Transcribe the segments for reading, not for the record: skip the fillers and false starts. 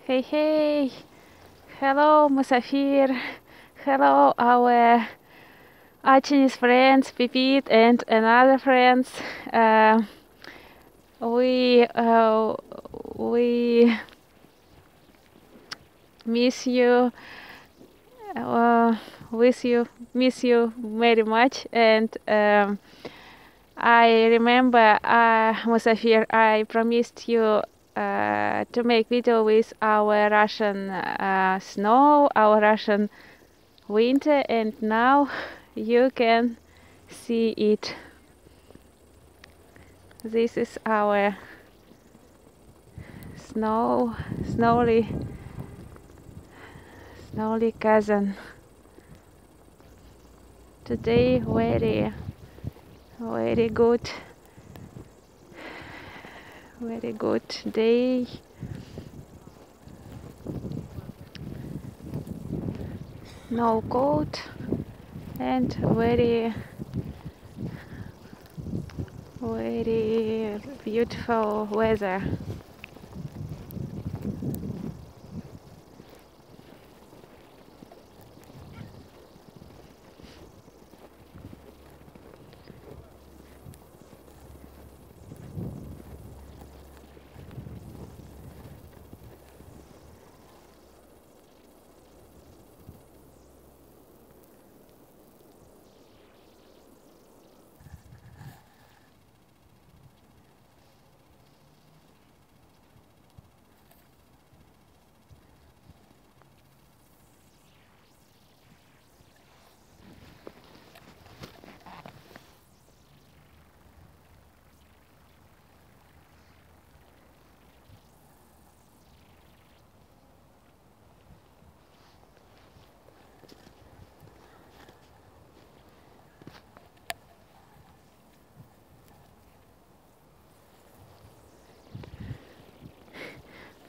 Hey, hey, hello, Musafir, hello, our Chinese friends, Pipit and another friends. Uh, we uh, we miss you, uh, miss you very much, and I remember, Musafir, I promised you to make video with our Russian snow, our Russian winter, and now you can see it. This is our snowy cousin. Today very good day. No cold and very beautiful weather.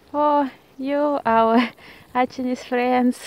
For you, our Chinese friends.